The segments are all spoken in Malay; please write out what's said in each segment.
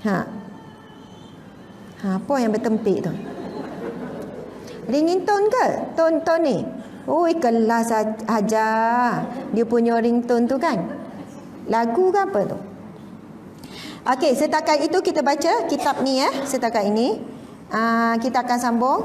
Ha. Apa yang bertempik tu? Ringtone ke? Ton ni. Oh, kelas ajar. Dia punya ringtone tu kan. Lagu ke apa tu? Okey, setakat itu kita baca kitab ni ya. Setakat ini kita akan sambung.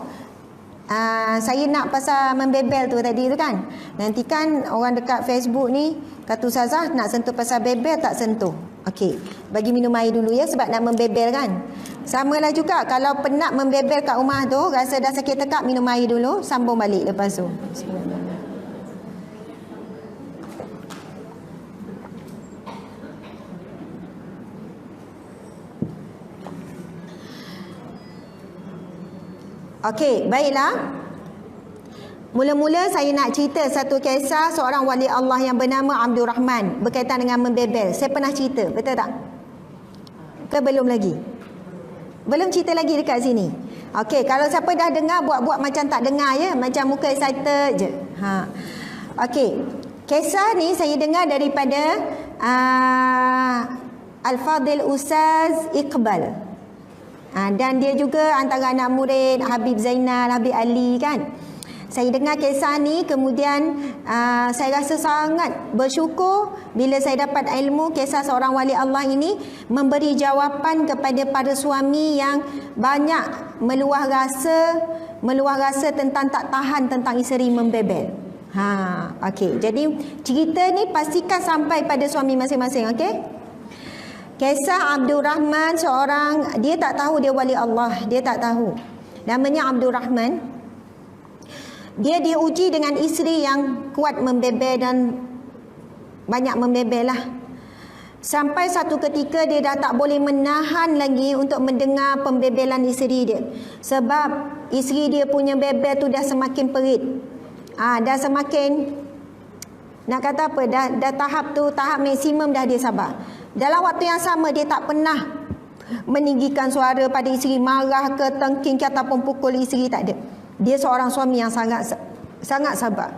Saya nak pasal membebel tu tadi tu kan. Nanti kan orang dekat Facebook ni kata Ustazah nak sentuh pasal bebel tak sentuh. Okey, bagi minum air dulu ya sebab nak membebel kan. Samalah juga kalau penat membebel kat rumah tu, rasa dah sakit tekak, minum air dulu, sambung balik lepas tu. Okey, baiklah. Mula-mula saya nak cerita satu kisah seorang wali Allah yang bernama Abdul Rahman berkaitan dengan membebel. Saya pernah cerita, betul tak? Ke belum lagi? Belum cerita lagi dekat sini. Okey, kalau siapa dah dengar buat-buat macam tak dengar ya, macam muka excited je. Okey. Kisah ni saya dengar daripada Al-Fadil Ustaz Iqbal. Dan dia juga antara anak murid Habib Zainal, Habib Ali kan. Saya dengar kisah ni, kemudian saya rasa sangat bersyukur bila saya dapat ilmu kisah seorang wali Allah ini memberi jawapan kepada para suami yang banyak meluah rasa tentang tak tahan tentang isteri membebel. Okey. Jadi cerita ni pastikan sampai pada suami masing-masing, okey? Kisah Abdul Rahman, seorang, dia tak tahu dia wali Allah, dia tak tahu. Namanya Abdul Rahman. Dia diuji dengan isteri yang kuat membebel dan banyak membebel lah. Sampai satu ketika dia dah tak boleh menahan lagi untuk mendengar pembebelan isteri dia. Sebab isteri dia punya bebel tu dah semakin perit. Dah semakin, nak kata apa, dah tahap maksimum dah dia sabar. Dalam waktu yang sama dia tak pernah meninggikan suara pada isteri, marah ke, tengking ke ataupun pukul isteri, tak ada. Dia seorang suami yang sangat sabar.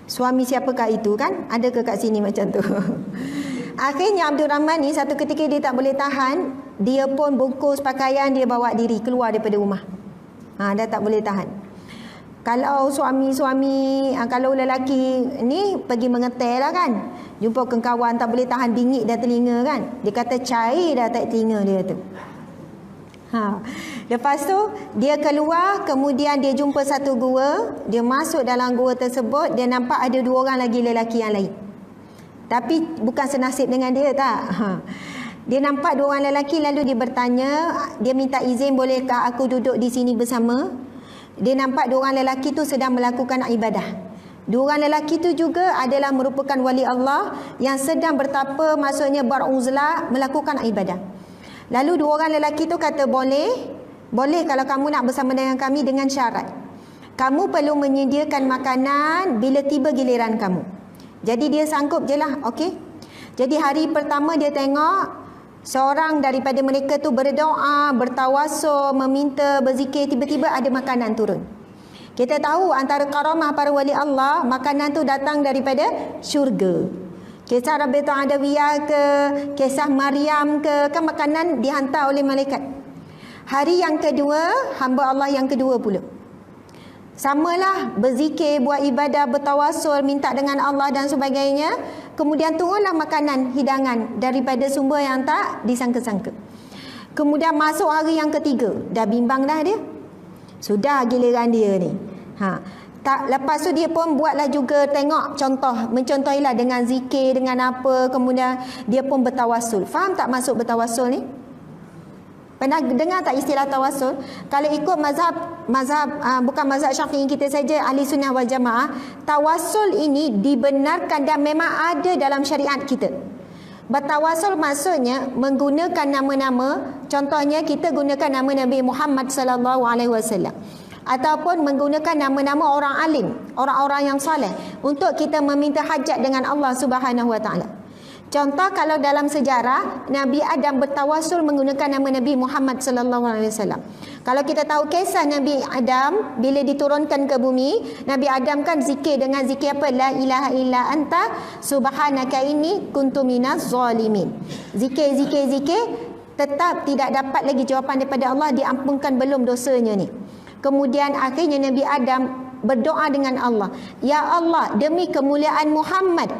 Suami siapakah itu kan? Ada ke kat sini macam tu? Akhirnya Abdul Rahman ni satu ketika dia tak boleh tahan, dia pun bungkus pakaian, dia bawa diri keluar daripada rumah. Dah tak boleh tahan. Kalau suami-suami, kalau lelaki ni pergi mengetel lah kan, jumpa kawan tak boleh tahan, bingit dah telinga kan, dia kata cair dah tak telinga dia tu. Lepas tu dia keluar, kemudian dia jumpa satu gua. Dia masuk dalam gua tersebut, dia nampak ada dua orang lagi lelaki yang lain. Tapi bukan senasib dengan dia tak. Dia nampak dua orang lelaki, lalu dia bertanya, dia minta izin, bolehkah aku duduk di sini bersama? Dia nampak dua orang lelaki tu sedang melakukan ibadah. Dua orang lelaki tu juga adalah merupakan wali Allah yang sedang bertapa, maksudnya beruzlah, melakukan ibadah. Lalu dua orang lelaki tu kata, boleh kalau kamu nak bersama dengan kami dengan syarat. Kamu perlu menyediakan makanan bila tiba giliran kamu. Jadi dia sanggup je lah, okey. Jadi hari pertama dia tengok seorang daripada mereka tu berdoa, bertawasul, meminta, berzikir, tiba-tiba ada makanan turun. Kita tahu antara karamah para wali Allah, makanan tu datang daripada syurga. Kisah Rabi'ah Adawiyah ke, kisah Maryam ke, kan makanan dihantar oleh malaikat. Hari yang kedua, hamba Allah yang kedua pula. Samalah, berzikir, buat ibadah, bertawasul, minta dengan Allah dan sebagainya. Kemudian turunlah makanan, hidangan daripada sumber yang tak disangka-sangka. Kemudian masuk hari yang ketiga, dah bimbang dah dia. Sudah giliran dia ni. Lepas tu dia pun buatlah juga, tengok contoh, mencontohilah dengan zikir, dengan apa, kemudian dia pun bertawasul. Faham tak maksud bertawasul ni? Pernah dengar tak istilah tawasul? Kalau ikut bukan mazhab Syafi'i kita saja, ahli sunnah wal jamaah, tawasul ini dibenarkan dan memang ada dalam syariat kita. Bertawasul maksudnya menggunakan nama-nama, contohnya kita gunakan nama Nabi Muhammad sallallahu alaihi wasallam, ataupun menggunakan nama-nama orang alim, orang-orang yang soleh untuk kita meminta hajat dengan Allah Subhanahu wa taala. Contoh, kalau dalam sejarah Nabi Adam bertawasul menggunakan nama Nabi Muhammad sallallahu alaihi wasallam. Kalau kita tahu kisah Nabi Adam bila diturunkan ke bumi, Nabi Adam kan zikir dengan zikir apa? La ilaha illa anta subhanaka inni kuntu minaz zalimin. Zikir tetap tidak dapat lagi jawapan daripada Allah, diampunkan belum dosanya ni. Kemudian akhirnya Nabi Adam berdoa dengan Allah, ya Allah, demi kemuliaan Muhammad,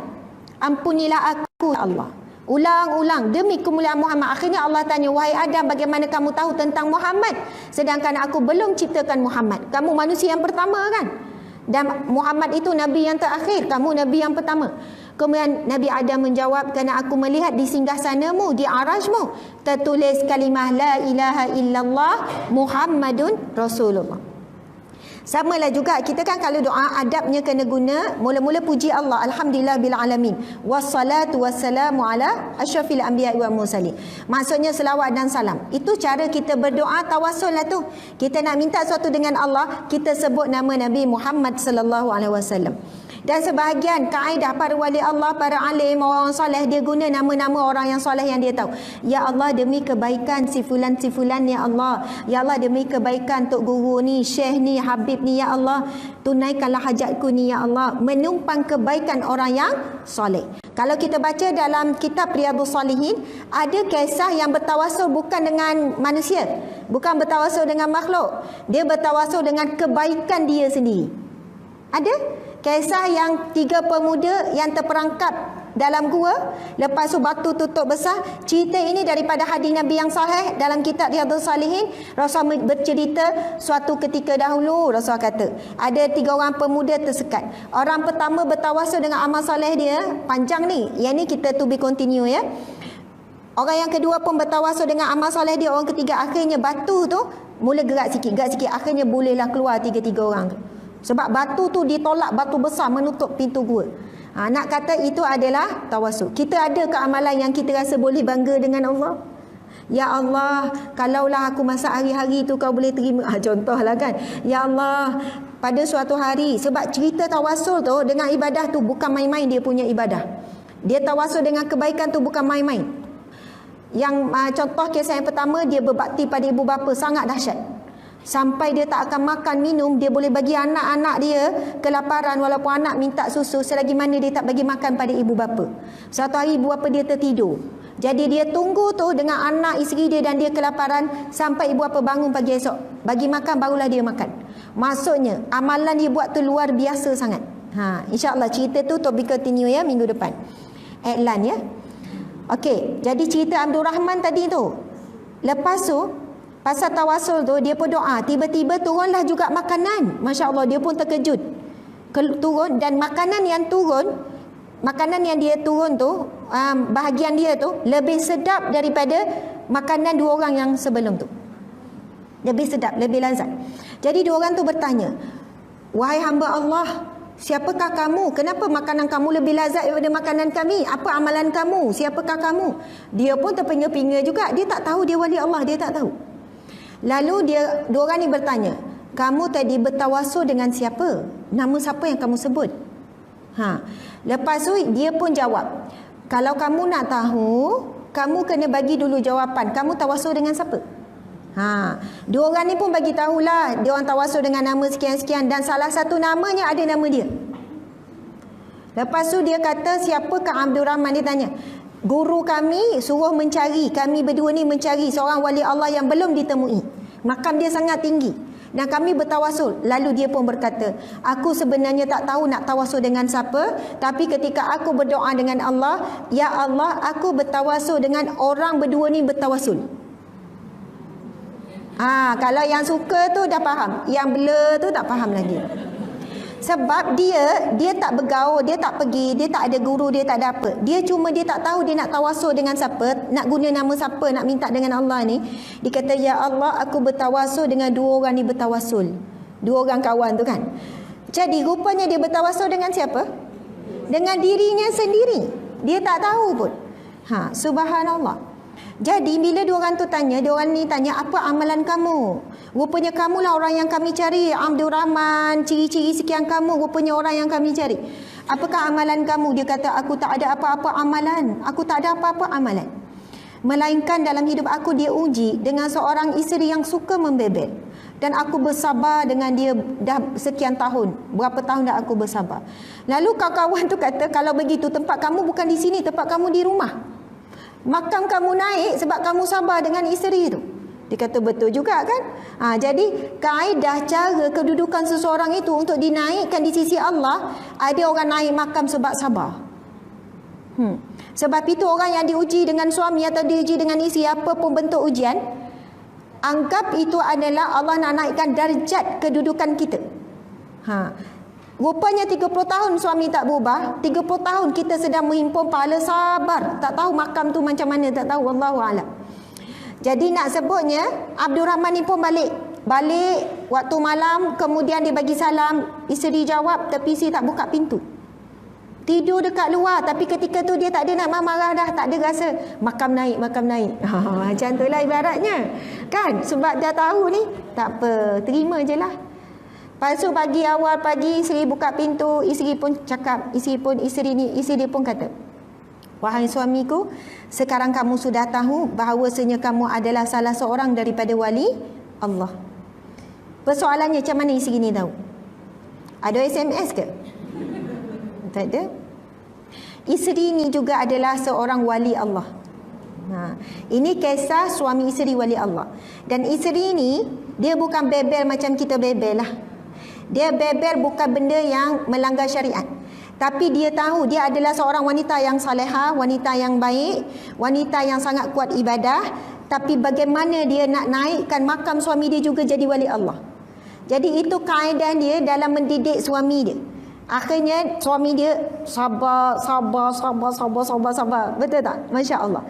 ampunilah aku ya Allah. Ulang-ulang, demi kemuliaan Muhammad. Akhirnya Allah tanya, wahai Adam, bagaimana kamu tahu tentang Muhammad sedangkan aku belum ciptakan Muhammad? Kamu manusia yang pertama kan, dan Muhammad itu Nabi yang terakhir, kamu Nabi yang pertama. Kemudian Nabi Adam menjawab, kerana aku melihat di singgasanamu, di arasmu, tertulis kalimah la ilaha illallah Muhammadun Rasulullah. Samalah juga kita kan kalau doa adabnya kena guna mula-mula puji Allah, alhamdulillah bil alamin, wassalatu wassalamu ala asyrafil anbiya'i wal mursalin. Maksudnya selawat dan salam. Itu cara kita berdoa tawassul lah tu. Kita nak minta sesuatu dengan Allah, kita sebut nama Nabi Muhammad sallallahu alaihi wasallam. Dan sebahagian kaedah para wali Allah, para alim, orang soleh, dia guna nama-nama orang yang soleh yang dia tahu. Ya Allah, demi kebaikan si fulan ya Allah. Ya Allah, demi kebaikan Tok Guru ni, Syekh ni, Habib ni ya Allah, tunaikanlah hajatku ni ya Allah. Menumpang kebaikan orang yang soleh. Kalau kita baca dalam kitab Riyadhus Shalihin, ada kisah yang bertawasul bukan dengan manusia, bukan bertawasul dengan makhluk. Dia bertawasul dengan kebaikan dia sendiri. Ada kisah yang 3 pemuda yang terperangkap dalam gua, lepas tu batu tutup besar. Cerita ini daripada hadis Nabi yang sahih dalam kitab Riyadhus Shalihin. Rasul bercerita suatu ketika dahulu, Rasul kata ada 3 orang pemuda tersekat. Orang pertama bertawasul dengan amal soleh dia, panjang ni, yang ni kita to be continue ya. Orang yang kedua pun bertawasul dengan amal soleh dia. Orang ketiga, akhirnya batu tu mula gerak sikit, akhirnya bolehlah keluar 3 orang tu. Sebab batu tu ditolak, batu besar menutup pintu gua. Nak kata itu adalah tawasul. Kita ada ke amalan yang kita rasa boleh bangga dengan Allah? Ya Allah, kalaulah aku masak hari-hari tu kau boleh terima. Contohlah kan. Ya Allah, pada suatu hari, sebab cerita tawasul tu dengan ibadah tu bukan main-main dia punya ibadah. Dia tawasul dengan kebaikan tu bukan main-main. Yang contoh kisah yang pertama, dia berbakti pada ibu bapa sangat dahsyat. Sampai dia tak akan makan minum, dia boleh bagi anak-anak dia kelaparan walaupun anak minta susu, selagi mana dia tak bagi makan pada ibu bapa. Satu hari ibu bapa dia tertidur. Jadi dia tunggu tu dengan anak isteri dia dan dia kelaparan sampai ibu bapa bangun pagi esok. Bagi makan barulah dia makan. Maksudnya amalan dia buat tu luar biasa sangat. InsyaAllah cerita tu topik continue ya minggu depan. Iklan ya. Okey, jadi cerita Abdul Rahman tadi tu. Lepas tu pasal tawasul tu dia berdoa, tiba-tiba turunlah juga makanan. Masya Allah, dia pun terkejut. Turun, dan makanan yang dia turun tu, bahagian dia tu lebih sedap daripada makanan 2 orang yang sebelum tu. Lebih sedap, lebih lazat. Jadi 2 orang tu bertanya, wahai hamba Allah, siapakah kamu? Kenapa makanan kamu lebih lazat daripada makanan kami? Apa amalan kamu? Siapakah kamu? Dia pun terpinga-pinga juga. Dia tak tahu dia wali Allah, dia tak tahu. Lalu 2 orang ni bertanya, kamu tadi bertawasul dengan siapa? Nama siapa yang kamu sebut? Lepas tu dia pun jawab, kalau kamu nak tahu, kamu kena bagi dulu jawapan. Kamu tawasul dengan siapa? 2 orang ni pun bagi tahulah, dia orang tawasul dengan nama sekian-sekian, dan salah satu namanya ada nama dia. Lepas tu dia kata, siapakah Abdul Rahman? Dia tanya, guru kami suruh mencari, kami berdua ni mencari seorang wali Allah yang belum ditemui. Makam dia sangat tinggi dan kami bertawasul. Lalu dia pun berkata, aku sebenarnya tak tahu nak tawasul dengan siapa, tapi ketika aku berdoa dengan Allah, ya Allah, aku bertawasul dengan orang berdua ni bertawasul. Kalau yang suka tu dah faham, yang blur tu tak faham lagi. Sebab dia tak bergaul, dia tak pergi, dia tak ada guru, dia tak ada apa. Dia cuma dia tak tahu dia nak tawasul dengan siapa, nak guna nama siapa, nak minta dengan Allah ni. Dia kata, ya Allah, aku bertawasul dengan 2 orang ni bertawasul. 2 orang kawan tu kan. Jadi rupanya dia bertawasul dengan siapa? Dengan dirinya sendiri. Dia tak tahu pun. Subhanallah. Jadi bila 2 orang tu tanya, 2 orang ni tanya, apa amalan kamu? Rupanya kamulah orang yang kami cari, Abdul Rahman, ciri-ciri sekian kamu, rupanya orang yang kami cari. Apakah amalan kamu? Dia kata, aku tak ada apa-apa amalan. Aku tak ada apa-apa amalan. Melainkan dalam hidup aku dia uji dengan seorang isteri yang suka membebel. Dan aku bersabar dengan dia dah sekian tahun. Berapa tahun dah aku bersabar. Lalu kawan-kawan tu kata, kalau begitu tempat kamu bukan di sini, tempat kamu di rumah. Makam kamu naik sebab kamu sabar dengan isteri tu. Dia kata betul juga kan. Jadi kaedah cara kedudukan seseorang itu untuk dinaikkan di sisi Allah, ada orang naik makam sebab sabar. Sebab itu orang yang diuji dengan suami atau diuji dengan isteri, apa pun bentuk ujian, anggap itu adalah Allah nak naikkan darjat kedudukan kita. Rupanya 30 tahun suami tak berubah, 30 tahun kita sedang menghimpun pahala sabar, tak tahu makam tu macam mana, tak tahu, wallahu a'lam. Jadi nak sebutnya, Abdul Rahman ni pun balik waktu malam, kemudian dia bagi salam, isteri jawab tapi si tak buka pintu. Tidur dekat luar, tapi ketika tu dia tak ada nak marah dah, tak ada rasa makam naik. Macam tu lah ibaratnya. Kan? Sebab dah tahu ni, tak apa, terima je lah. Lepas tu awal pagi, isteri buka pintu, isteri pun cakap, isteri dia pun kata, wahai suamiku, sekarang kamu sudah tahu bahawasanya kamu adalah salah seorang daripada wali Allah. Persoalannya, macam mana isteri ni tahu? Ada SMS ke? Tak ada. Isteri ni juga adalah seorang wali Allah. Ini kisah suami isteri wali Allah. Dan isteri ni, dia bukan bebel macam kita bebel lah. Dia bebel bukan benda yang melanggar syariat. Tapi dia tahu dia adalah seorang wanita yang salehah, wanita yang baik, wanita yang sangat kuat ibadah. Tapi bagaimana dia nak naikkan makam suami dia juga jadi wali Allah. Jadi itu kaedah dia dalam mendidik suami dia. Akhirnya suami dia sabar. Betul tak? Masya Allah.